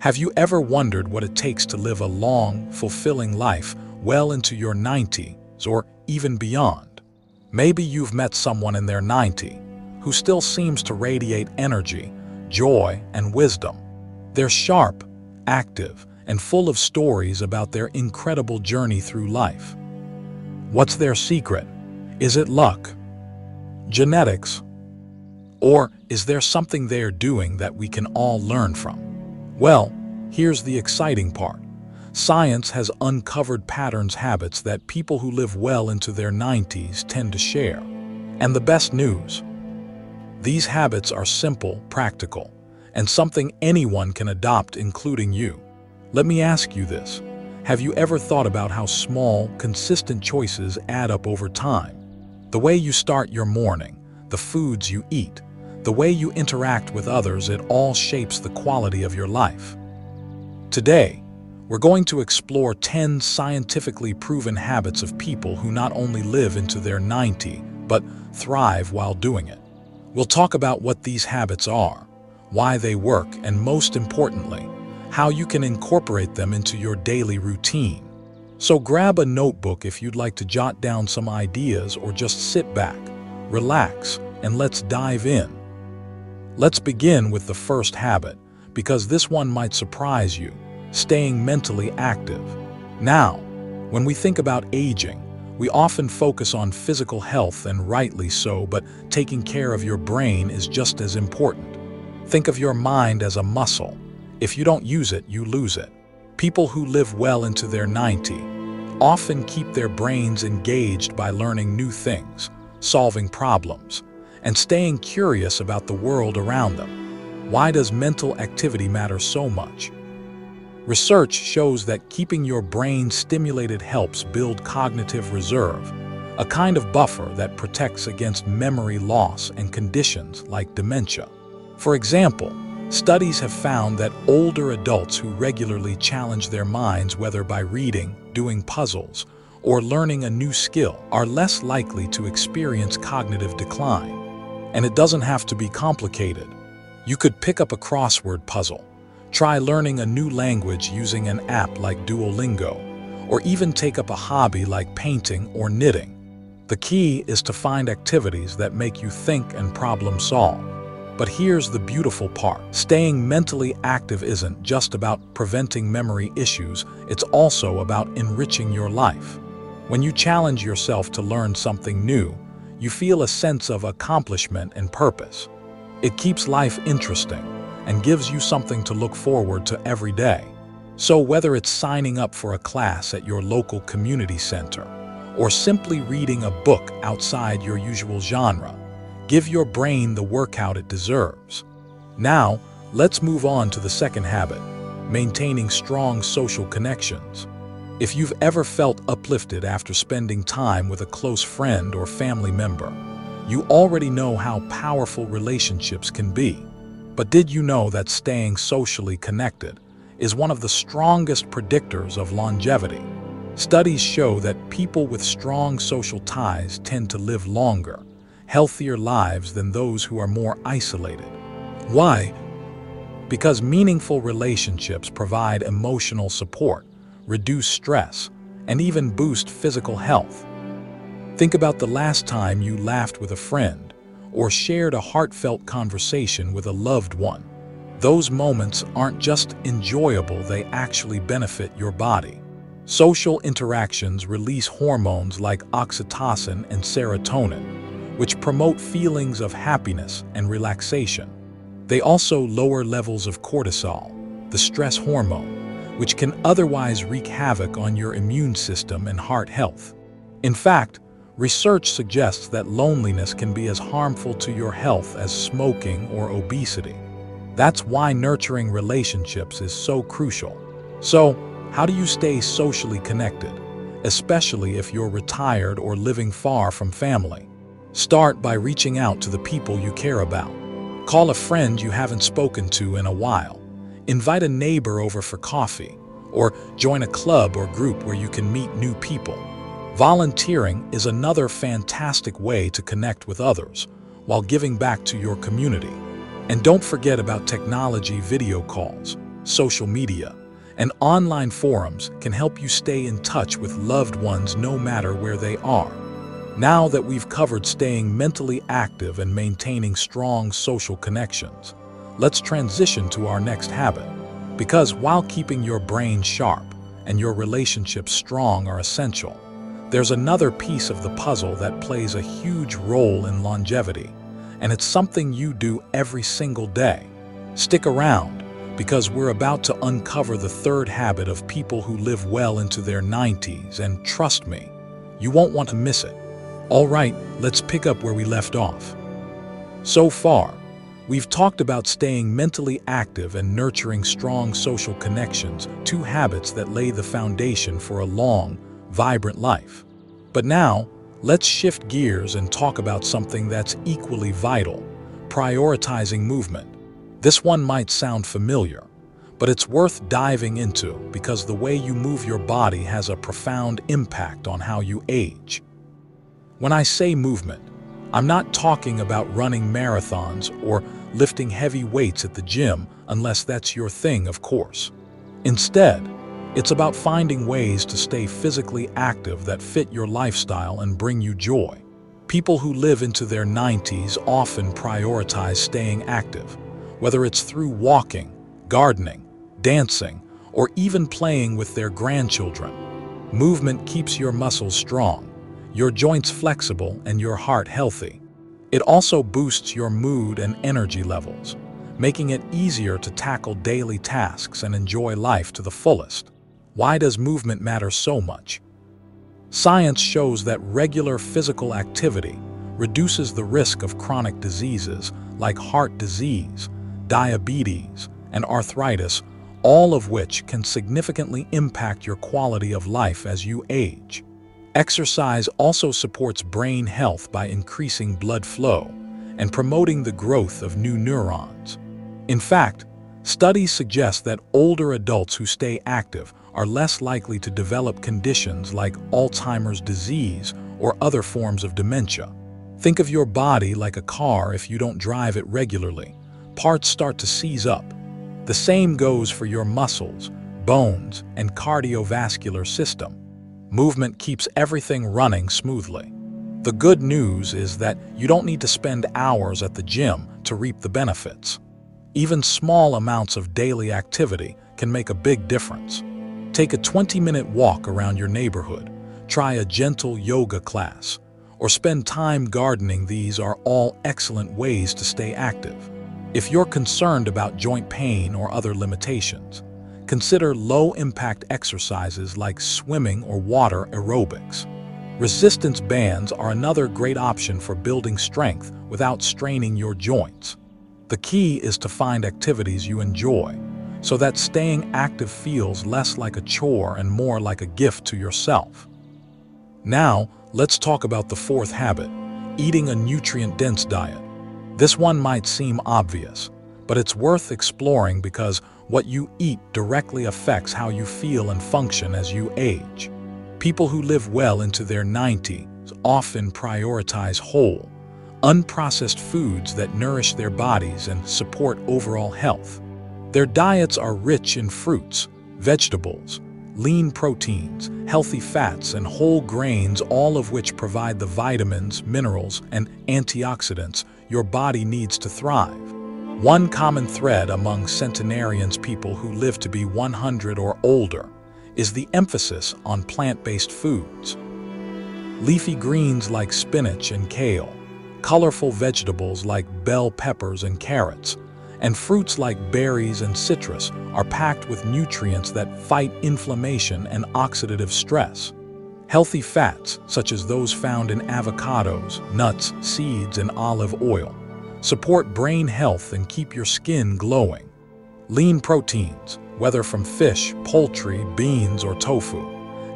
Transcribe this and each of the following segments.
Have you ever wondered what it takes to live a long, fulfilling life well into your 90s or even beyond? Maybe you've met someone in their 90s who still seems to radiate energy, joy, and wisdom. They're sharp, active, and full of stories about their incredible journey through life. What's their secret? Is it luck? Genetics? Or is there something they're doing that we can all learn from? Well, here's the exciting part. Science has uncovered habits that people who live well into their 90s tend to share. And the best news? These habits are simple, practical, and something anyone can adopt, including you. Let me ask you this. Have you ever thought about how small, consistent choices add up over time? The way you start your morning, the foods you eat, the way you interact with others, it all shapes the quality of your life. Today, we're going to explore 10 scientifically proven habits of people who not only live into their 90s, but thrive while doing it. We'll talk about what these habits are, why they work, and most importantly, how you can incorporate them into your daily routine. So grab a notebook if you'd like to jot down some ideas, or just sit back, relax, and let's dive in. Let's begin with the first habit, because this one might surprise you: staying mentally active. Now, when we think about aging, we often focus on physical health, and rightly so, but taking care of your brain is just as important. Think of your mind as a muscle. If you don't use it, you lose it. People who live well into their 90s often keep their brains engaged by learning new things, solving problems, and staying curious about the world around them. Why does mental activity matter so much? Research shows that keeping your brain stimulated helps build cognitive reserve, a kind of buffer that protects against memory loss and conditions like dementia. For example, studies have found that older adults who regularly challenge their minds, whether by reading, doing puzzles, or learning a new skill, are less likely to experience cognitive decline. And it doesn't have to be complicated. You could pick up a crossword puzzle, try learning a new language using an app like Duolingo, or even take up a hobby like painting or knitting. The key is to find activities that make you think and problem solve. But here's the beautiful part. Staying mentally active isn't just about preventing memory issues, it's also about enriching your life. When you challenge yourself to learn something new, you feel a sense of accomplishment and purpose. It keeps life interesting and gives you something to look forward to every day. So whether it's signing up for a class at your local community center or simply reading a book outside your usual genre, give your brain the workout it deserves. Now, let's move on to the second habit: maintaining strong social connections. If you've ever felt uplifted after spending time with a close friend or family member, you already know how powerful relationships can be. But did you know that staying socially connected is one of the strongest predictors of longevity? Studies show that people with strong social ties tend to live longer, healthier lives than those who are more isolated. Why? Because meaningful relationships provide emotional support, reduce stress, and even boost physical health. Think about the last time you laughed with a friend or shared a heartfelt conversation with a loved one. Those moments aren't just enjoyable, they actually benefit your body. Social interactions release hormones like oxytocin and serotonin, which promote feelings of happiness and relaxation. They also lower levels of cortisol, the stress hormone, which can otherwise wreak havoc on your immune system and heart health. In fact, research suggests that loneliness can be as harmful to your health as smoking or obesity. That's why nurturing relationships is so crucial. So, how do you stay socially connected, especially if you're retired or living far from family? Start by reaching out to the people you care about. Call a friend you haven't spoken to in a while. Invite a neighbor over for coffee, or join a club or group where you can meet new people. Volunteering is another fantastic way to connect with others while giving back to your community. And don't forget about technology video calls. social media, and online forums can help you stay in touch with loved ones no matter where they are. Now that we've covered staying mentally active and maintaining strong social connections, let's transition to our next habit. Because while keeping your brain sharp and your relationships strong are essential, there's another piece of the puzzle that plays a huge role in longevity, and it's something you do every single day. Stick around, because we're about to uncover the third habit of people who live well into their 90s, and trust me, you won't want to miss it. All right, let's pick up where we left off. So far, we've talked about staying mentally active and nurturing strong social connections, two habits that lay the foundation for a long, vibrant life. But now, let's shift gears and talk about something that's equally vital: prioritizing movement. This one might sound familiar, but it's worth diving into because the way you move your body has a profound impact on how you age. When I say movement, I'm not talking about running marathons or lifting heavy weights at the gym, unless that's your thing, of course. Instead, it's about finding ways to stay physically active that fit your lifestyle and bring you joy. People who live into their 90s often prioritize staying active, whether it's through walking, gardening, dancing, or even playing with their grandchildren. Movement keeps your muscles strong, your joints flexible, and your heart healthy. It also boosts your mood and energy levels, making it easier to tackle daily tasks and enjoy life to the fullest. Why does movement matter so much? Science shows that regular physical activity reduces the risk of chronic diseases like heart disease, diabetes, and arthritis, all of which can significantly impact your quality of life as you age. Exercise also supports brain health by increasing blood flow and promoting the growth of new neurons. In fact, studies suggest that older adults who stay active are less likely to develop conditions like Alzheimer's disease or other forms of dementia. Think of your body like a car. If you don't drive it regularly, parts start to seize up. The same goes for your muscles, bones, and cardiovascular system. Movement keeps everything running smoothly. The good news is that you don't need to spend hours at the gym to reap the benefits. Even small amounts of daily activity can make a big difference. Take a 20-minute walk around your neighborhood, try a gentle yoga class, or spend time gardening. These are all excellent ways to stay active. If you're concerned about joint pain or other limitations, consider low-impact exercises like swimming or water aerobics. Resistance bands are another great option for building strength without straining your joints. The key is to find activities you enjoy, so that staying active feels less like a chore and more like a gift to yourself. Now, let's talk about the fourth habit: eating a nutrient-dense diet. This one might seem obvious, but it's worth exploring because what you eat directly affects how you feel and function as you age. People who live well into their 90s often prioritize whole, unprocessed foods that nourish their bodies and support overall health. Their diets are rich in fruits, vegetables, lean proteins, healthy fats, and whole grains, all of which provide the vitamins, minerals, and antioxidants your body needs to thrive. One common thread among centenarians, people who live to be 100 or older, is the emphasis on plant-based foods. Leafy greens like spinach and kale, colorful vegetables like bell peppers and carrots, and fruits like berries and citrus are packed with nutrients that fight inflammation and oxidative stress. Healthy fats, such as those found in avocados, nuts, seeds, and olive oil, support brain health and keep your skin glowing. Lean proteins, whether from fish, poultry, beans, or tofu,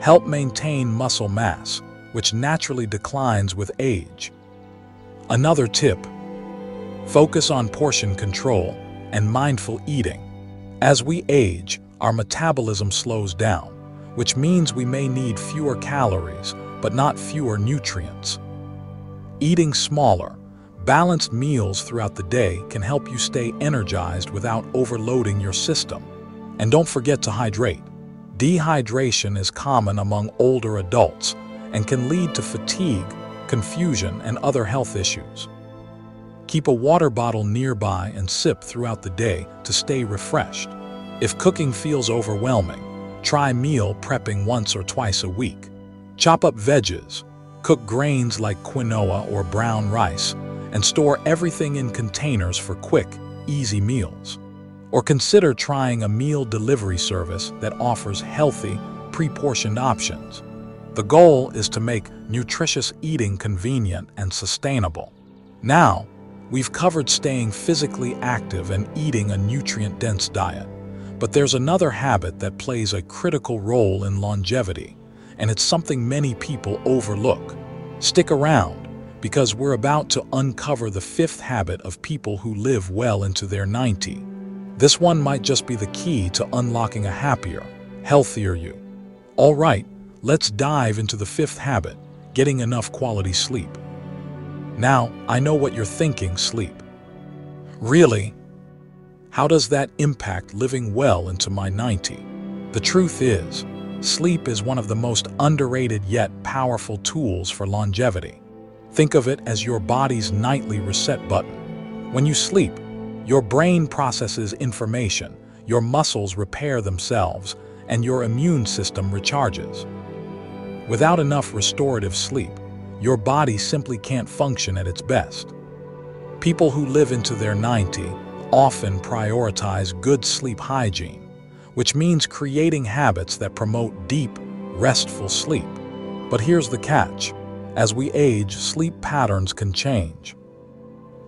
help maintain muscle mass, which naturally declines with age. Another tip: focus on portion control and mindful eating. As we age, our metabolism slows down, which means we may need fewer calories, but not fewer nutrients. Eating smaller, balanced meals throughout the day can help you stay energized without overloading your system. And don't forget to hydrate. Dehydration is common among older adults and can lead to fatigue, confusion, and other health issues. Keep a water bottle nearby and sip throughout the day to stay refreshed. If cooking feels overwhelming, try meal prepping once or twice a week. Chop up veggies, cook grains like quinoa or brown rice, and store everything in containers for quick, easy meals. Or consider trying a meal delivery service that offers healthy, pre-portioned options. The goal is to make nutritious eating convenient and sustainable. Now, we've covered staying physically active and eating a nutrient-dense diet. But there's another habit that plays a critical role in longevity, and it's something many people overlook. Stick around, because we're about to uncover the fifth habit of people who live well into their 90s. This one might just be the key to unlocking a happier, healthier you. All right, let's dive into the fifth habit, getting enough quality sleep. Now, I know what you're thinking, sleep. Really? How does that impact living well into my 90s? The truth is, sleep is one of the most underrated yet powerful tools for longevity. Think of it as your body's nightly reset button. When you sleep, your brain processes information, your muscles repair themselves, and your immune system recharges. Without enough restorative sleep, your body simply can't function at its best. People who live into their 90s often prioritize good sleep hygiene, which means creating habits that promote deep, restful sleep. But here's the catch. As we age, sleep patterns can change.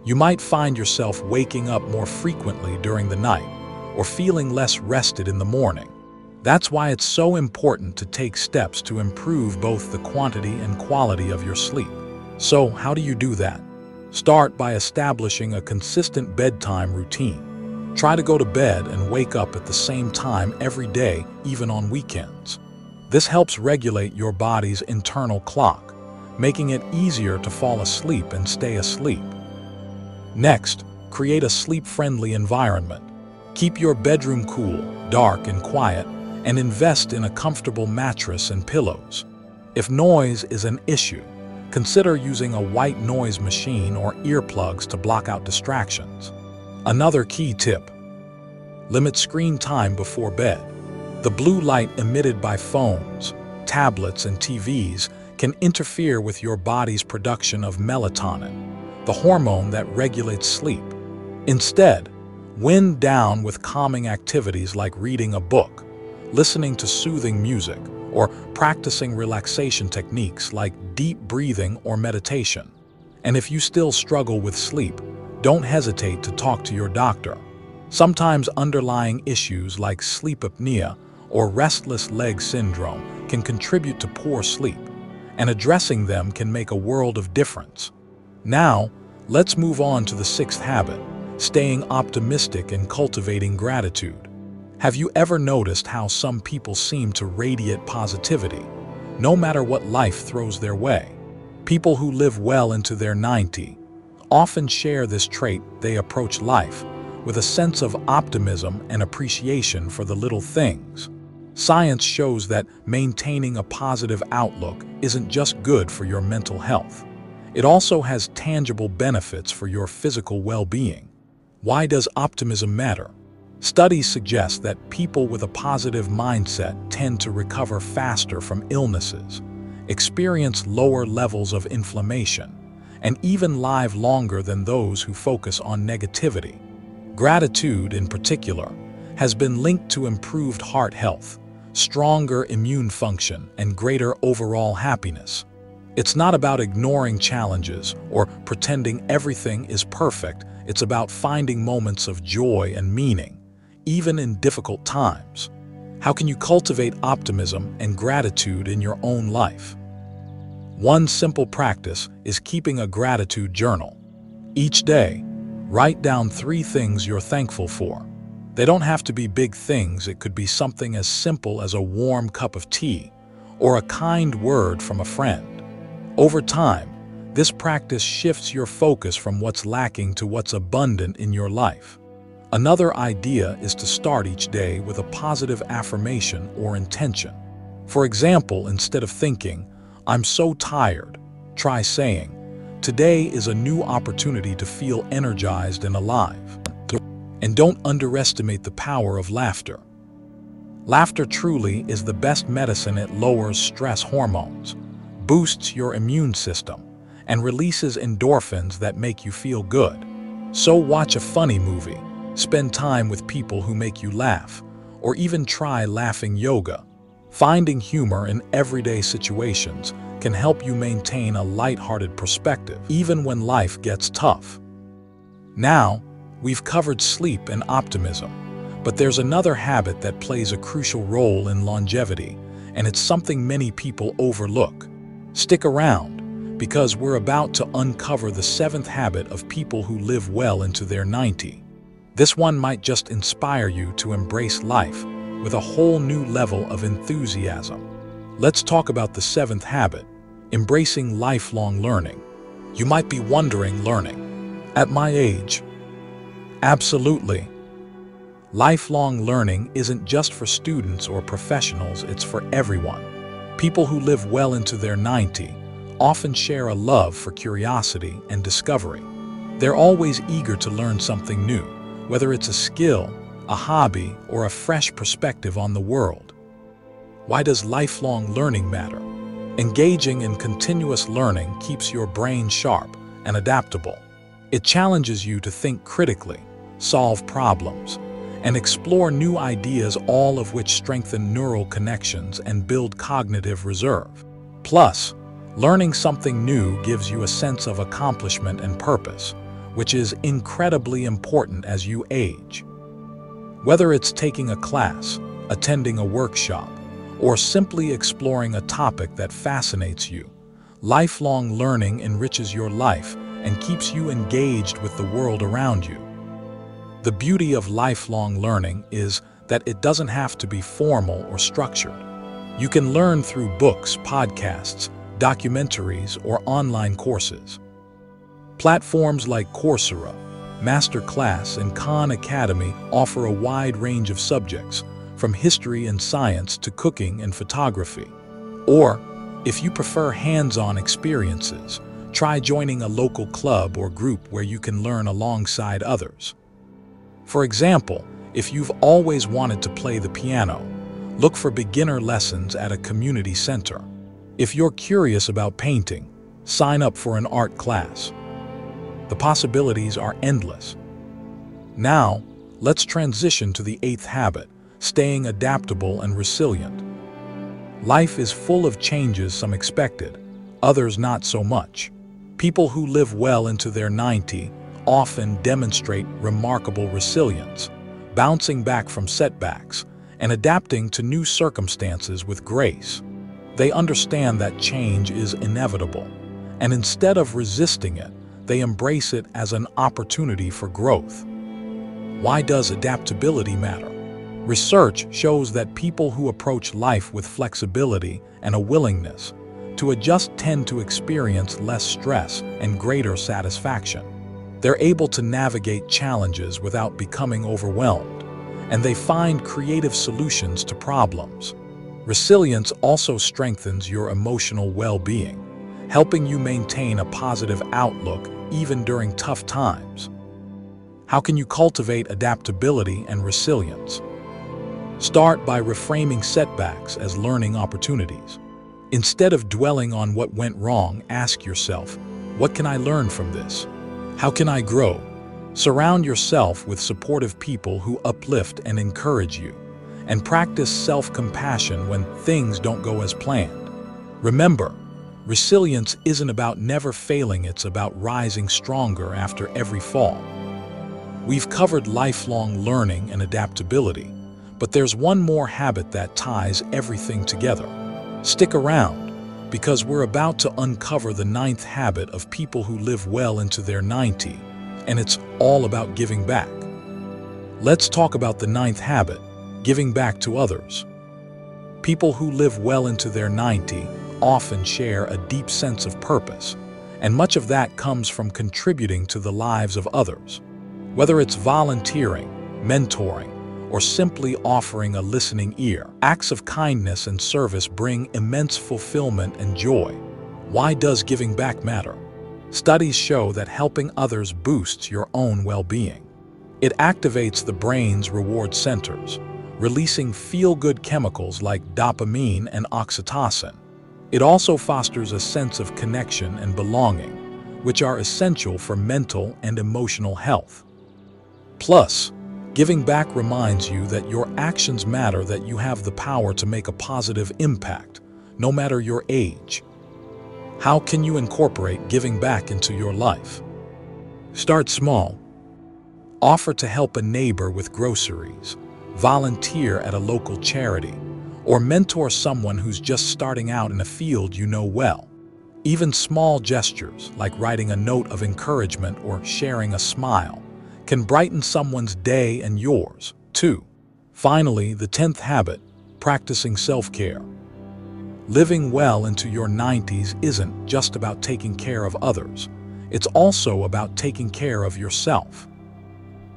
You might find yourself waking up more frequently during the night or feeling less rested in the morning. That's why it's so important to take steps to improve both the quantity and quality of your sleep. So, how do you do that? Start by establishing a consistent bedtime routine. Try to go to bed and wake up at the same time every day, even on weekends. This helps regulate your body's internal clock, making it easier to fall asleep and stay asleep. Next, create a sleep-friendly environment. Keep your bedroom cool, dark, and quiet, and invest in a comfortable mattress and pillows. If noise is an issue, consider using a white noise machine or earplugs to block out distractions. Another key tip: limit screen time before bed. The blue light emitted by phones, tablets, and TVs can interfere with your body's production of melatonin, the hormone that regulates sleep. Instead, wind down with calming activities like reading a book, listening to soothing music, or practicing relaxation techniques like deep breathing or meditation. And if you still struggle with sleep, don't hesitate to talk to your doctor. Sometimes underlying issues like sleep apnea or restless leg syndrome can contribute to poor sleep, and addressing them can make a world of difference. Now, let's move on to the sixth habit, staying optimistic and cultivating gratitude. Have you ever noticed how some people seem to radiate positivity, no matter what life throws their way? People who live well into their 90s often share this trait. They approach life with a sense of optimism and appreciation for the little things. Science shows that maintaining a positive outlook isn't just good for your mental health. It also has tangible benefits for your physical well-being. Why does optimism matter? Studies suggest that people with a positive mindset tend to recover faster from illnesses, experience lower levels of inflammation, and even live longer than those who focus on negativity. Gratitude, in particular, has been linked to improved heart health, stronger immune function, and greater overall happiness. It's not about ignoring challenges or pretending everything is perfect. It's about finding moments of joy and meaning, even in difficult times. How can you cultivate optimism and gratitude in your own life? One simple practice is keeping a gratitude journal. Each day, write down 3 things you're thankful for. They don't have to be big things. It could be something as simple as a warm cup of tea or a kind word from a friend. Over time, this practice shifts your focus from what's lacking to what's abundant in your life. Another idea is to start each day with a positive affirmation or intention. For example, instead of thinking, "I'm so tired," try saying, "Today is a new opportunity to feel energized and alive." And don't underestimate the power of laughter. Laughter truly is the best medicine. It lowers stress hormones, boosts your immune system, and releases endorphins that make you feel good. So watch a funny movie, spend time with people who make you laugh, or even try laughing yoga. Finding humor in everyday situations can help you maintain a lighthearted perspective, even when life gets tough. Now, we've covered sleep and optimism, but there's another habit that plays a crucial role in longevity, and it's something many people overlook. Stick around, because we're about to uncover the 7th habit of people who live well into their 90s. This one might just inspire you to embrace life with a whole new level of enthusiasm. Let's talk about the 7th habit, embracing lifelong learning. You might be wondering, learning at my age? Absolutely. Lifelong learning isn't just for students or professionals, it's for everyone. People who live well into their 90s often share a love for curiosity and discovery. They're always eager to learn something new, whether it's a skill, a hobby, or a fresh perspective on the world. Why does lifelong learning matter? Engaging in continuous learning keeps your brain sharp and adaptable. It challenges you to think critically, solve problems, and explore new ideas, all of which strengthen neural connections and build cognitive reserve. Plus, learning something new gives you a sense of accomplishment and purpose, which is incredibly important as you age. Whether it's taking a class, attending a workshop, or simply exploring a topic that fascinates you, lifelong learning enriches your life and keeps you engaged with the world around you. The beauty of lifelong learning is that it doesn't have to be formal or structured. You can learn through books, podcasts, documentaries, or online courses. Platforms like Coursera, Masterclass, and Khan Academy offer a wide range of subjects, from history and science to cooking and photography. Or, if you prefer hands-on experiences, try joining a local club or group where you can learn alongside others. For example, if you've always wanted to play the piano, look for beginner lessons at a community center. If you're curious about painting, sign up for an art class. The possibilities are endless. Now, let's transition to the 8th habit, staying adaptable and resilient. Life is full of changes, some expected, others not so much. People who live well into their 90s often demonstrate remarkable resilience, bouncing back from setbacks and adapting to new circumstances with grace. They understand that change is inevitable, and instead of resisting it, they embrace it as an opportunity for growth. Why does adaptability matter? Research shows that people who approach life with flexibility and a willingness to adjust tend to experience less stress and greater satisfaction. They're able to navigate challenges without becoming overwhelmed, and they find creative solutions to problems. Resilience also strengthens your emotional well-being, helping you maintain a positive outlook even during tough times. How can you cultivate adaptability and resilience? Start by reframing setbacks as learning opportunities. Instead of dwelling on what went wrong, ask yourself, what can I learn from this? How can I grow? Surround yourself with supportive people who uplift and encourage you, and practice self-compassion when things don't go as planned. Remember, resilience isn't about never failing, it's about rising stronger after every fall. We've covered lifelong learning and adaptability, but there's one more habit that ties everything together. Stick around, because we're about to uncover the 9th habit of people who live well into their 90s, and it's all about giving back. Let's talk about the 9th habit, giving back to others. People who live well into their 90s often share a deep sense of purpose, and much of that comes from contributing to the lives of others. Whether it's volunteering, mentoring, or simply offering a listening ear. Acts of kindness and service bring immense fulfillment and joy. Why does giving back matter? Studies show that helping others boosts your own well-being. It activates the brain's reward centers, releasing feel-good chemicals like dopamine and oxytocin. It also fosters a sense of connection and belonging, which are essential for mental and emotional health. Plus, giving back reminds you that your actions matter, that you have the power to make a positive impact, no matter your age. How can you incorporate giving back into your life? Start small. Offer to help a neighbor with groceries, volunteer at a local charity, or mentor someone who's just starting out in a field you know well. Even small gestures, like writing a note of encouragement or sharing a smile, can brighten someone's day and yours, too. Finally, the 10th habit, practicing self-care. Living well into your 90s isn't just about taking care of others. It's also about taking care of yourself.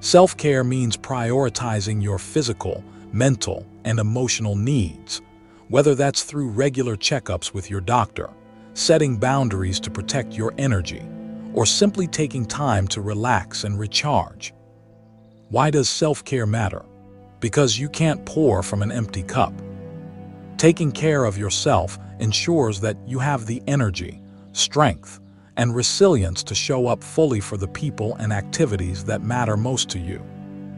Self-care means prioritizing your physical, mental, and emotional needs, whether that's through regular checkups with your doctor, setting boundaries to protect your energy, or simply taking time to relax and recharge. Why does self-care matter? Because you can't pour from an empty cup. Taking care of yourself ensures that you have the energy, strength, and resilience to show up fully for the people and activities that matter most to you.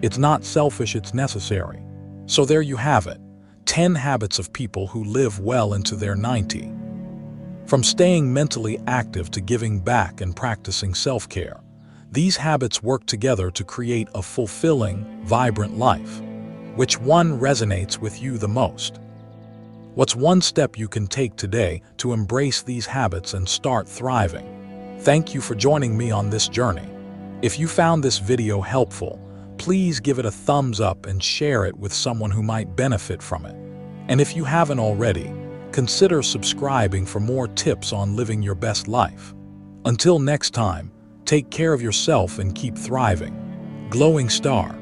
It's not selfish, it's necessary. So there you have it, 10 habits of people who live well into their 90. From staying mentally active to giving back and practicing self-care, these habits work together to create a fulfilling, vibrant life. Which one resonates with you the most? What's one step you can take today to embrace these habits and start thriving? Thank you for joining me on this journey. If you found this video helpful, please give it a thumbs up and share it with someone who might benefit from it. And if you haven't already, consider subscribing for more tips on living your best life. Until next time, take care of yourself and keep thriving. Glowing Star.